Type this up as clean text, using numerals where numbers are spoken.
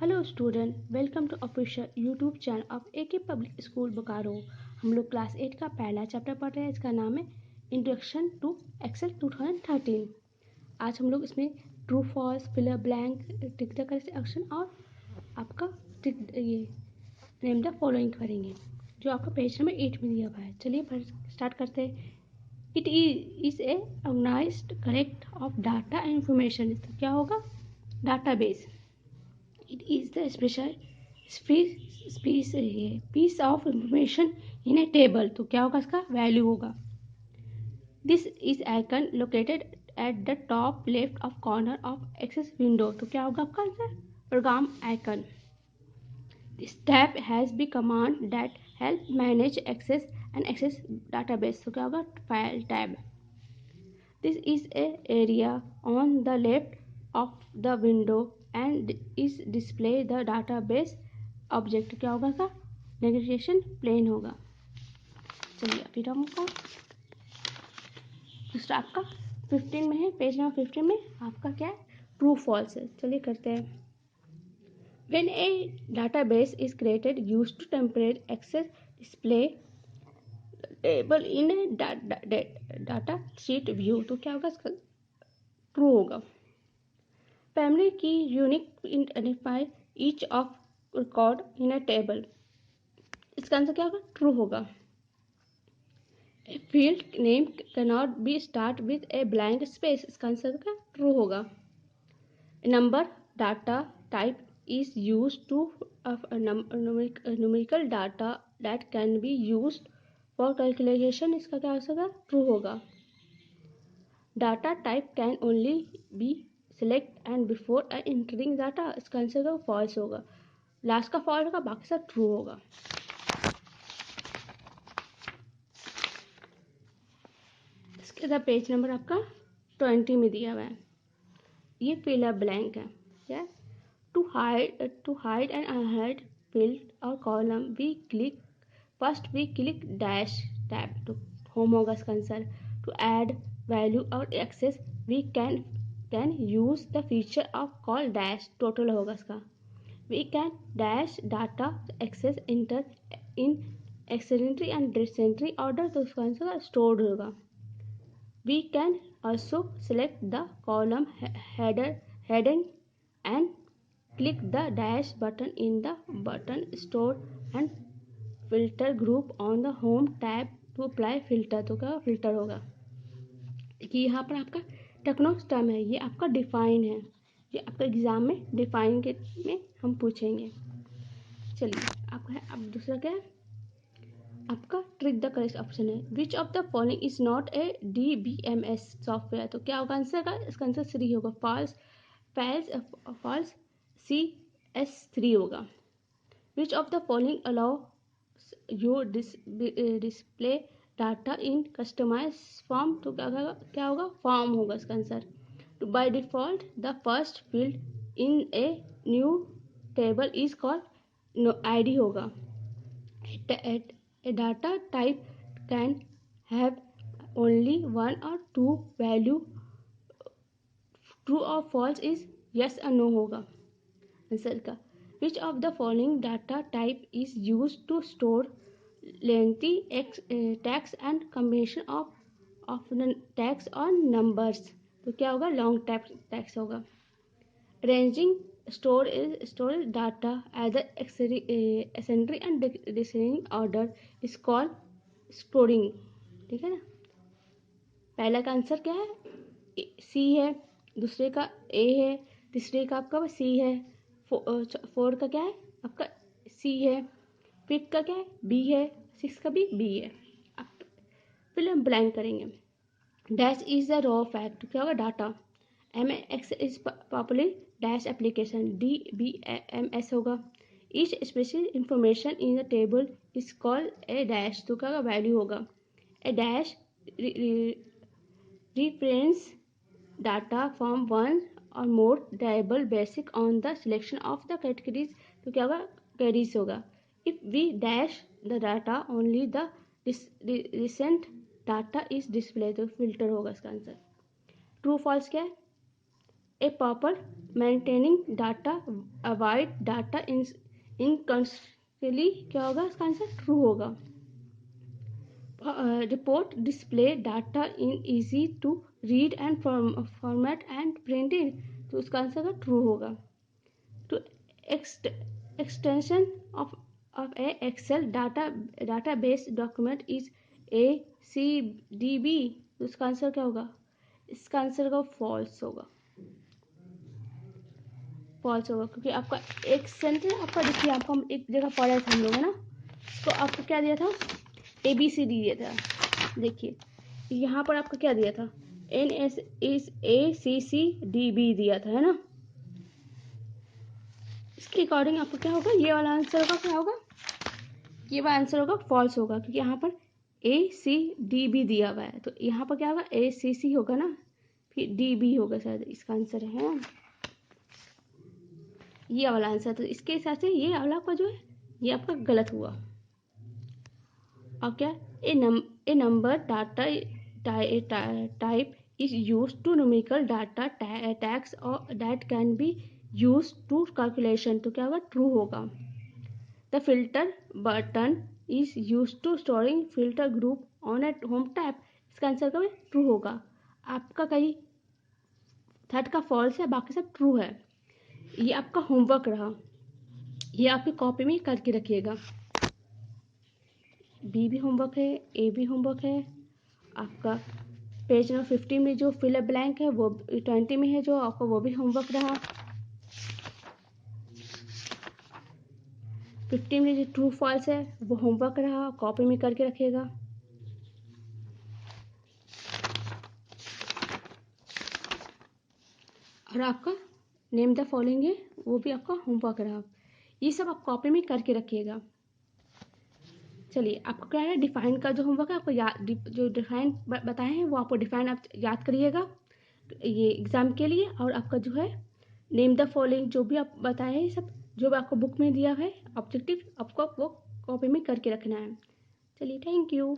Hello student, welcome to official YouTube channel of AK public school Bokaro. हम लोग class 8 का पहला चैप्टर पढ़ रहे हैं। इसका नाम है इंट्रोडक्शन टू एक्सेल 2013। आज हम लोग इसमें true false, filler blank, tick the correct option और आपका ये नेम द फॉलोइंग करेंगे, जो आपका पेज नंबर 8 में दिया हुआ है। चलिए स्टार्ट करते हैं। It is a organized correct of data and information. क्या होगा? Database. It is the piece of information in a table। तो क्या होगा? इसका वैल्यू होगा। This is icon located at the top left of corner of access window। तो क्या होगा आपका answer? Program icon. This tab has been command that help manage access and access database। तो क्या होगा? File tab. This is a area on the left of the window and is display the database object। क्या होगा का? Navigation plane होगा। चलिए अभी हमको दूसरा आपका 15 में है, पेज नंबर 15 में आपका क्या है? ट्रू फॉल्स है। चलिए करते हैं। When a database is created used to temporary access display table in a data sheet view। तो क्या होगा? इसका ट्रू होगा। Primary key unique identify each of record in a table. इसका आंसर क्या होगा? ट्रू होगा। A field name can not be start with a blank space. इसका आंसर क्या? ट्रू होगा। Number data type is use to numerical data that can be use for calculation. इसका क्या answer? True होगा। Data type can only be select and before entering data. इसका answer false होगा। Last का false होगा, बाकी सब ट्रू होगा। इसके बाद पेज नंबर आपका 20 में दिया हुआ है। ये फिल अप ब्लैंक है। क्या? To hide and unhide field और column we click dash tab. तो होम होगा इसका आंसर। टू ऐड वैल्यू और access we can use the feature of call dash. Total होगा इसका। We can dash data access enter in एक्सेलेंट्री and descending order. तो उसका आंसर स्टोर्ड होगा। We can also select the column heading and click the dash button in the button store and filter group on the home tab to apply filter. तो क्या filter होगा? देखिए यहाँ पर आपका टेक्नोस टर्म है, ये आपका डिफाइन है। ये आपका एग्जाम में डिफाइन के में हम पूछेंगे। चलिए आपका है। अब दूसरा क्या है? आपका ट्रिक द करेक्ट ऑप्शन है। विच of the following is not a DBMS software. तो क्या होगा आंसर का? इसका आंसर 3 होगा। फॉल्स CS3 होगा। Which of the following allow you display data in customize form. तो क्या होगा? फॉर्म होगा इसका आंसर। तो by default the first field in a new table is called ID होगा। A data type can have only one or two value। True और false is yes और no होगा आंसर का। Which of the following data type is use to store lengthy text and combination of text और numbers. तो क्या होगा? Long text होगा। Arranging storage data either ascending and descending order is called storing। ठीक है ना? पहला का आंसर क्या है? C है, दूसरे का A है, तीसरे का आपका C है, फोर्थ का क्या है? आपका C है, फिफ्थ का क्या है? B है, सिक्स का भी B है। अब फिर हम ब्लैंक करेंगे। Dash is the raw fact. क्या होगा? Data. MX is popular dash application. DBMS होगा। Each special information in the table is called a dash. तो क्या होगा? वैल्यू होगा। ए dash reference data from one or more variable basic on the selection of the categories। तो क्या होगा? queries होगा। if we dash the data only the recent data is displayed। तो filter होगा इसका आंसर। ट्रू फॉल्स क्या है? A proper maintaining data avoid data inconsistently क्या होगा इसका आंसर ट्रू होगा। Report display data in easy to read and format and printed, तो उसका आंसर ट्रू होगा। To extension of A Excel database document is ACDB, तो इसका answer क्या होगा, इसका आंसर का फॉल्स होगा, फॉल्स होगा, क्योंकि आपका एक सेंटेंस आपका देखिए आपको हम एक जगह पढ़ा था हम लोग है ना, तो आपको क्या दिया था ABCD दिया था। देखिए यहाँ पर आपको क्या दिया था NSACCDB दिया था है ना, इसके अकॉर्डिंग आपको क्या होगा, ये वाला आंसर होगा क्या होगा, ये वाला आंसर होगा फॉल्स होगा, क्योंकि यहाँ पर ACDB दिया हुआ है, तो यहाँ पर क्या होगा ACC होगा ना, फिर DB होगा शायद इसका आंसर है ना, ये वाला आंसर, तो इसके हिसाब से ये वाला आपका जो है ये आपका गलत हुआ। और क्या A number data type is use to numerical data tags और that can be use to calculation, तो क्या होगा ट्रू होगा। The filter button is use to storing filter group on at home tab, इसका आंसर क्या true होगा। आपका कहीं थर्ड का फॉल्स है, बाकी सब ट्रू है। ये आपका होमवर्क रहा, ये आपकी कॉपी में करके रखिएगा। बी भी होमवर्क है, ए भी होमवर्क है, आपका पेज नंबर 15 में जो फिल ब्लैंक है वो 20 में है जो आपका वो भी होमवर्क रहा। 15 में जो ट्रू फॉल्स है वो होमवर्क रहा, कॉपी में करके रखिएगा। और आपका नेम द फॉलोइंग है वो भी आपका होमवर्क रहा, ये सब आप कॉपी में करके रखिएगा। चलिए आपको क्या है डिफाइन का जो होमवर्क है आपको याद, जो डिफाइन बताए हैं वो आपको डिफाइन आप याद करिएगा ये एग्ज़ाम के लिए। और आपका जो है नेम द फॉलोइंग जो भी आप बताए हैं सब जो भी आपको बुक में दिया है ऑब्जेक्टिव, आपको वो कॉपी में करके रखना है। चलिए थैंक यू।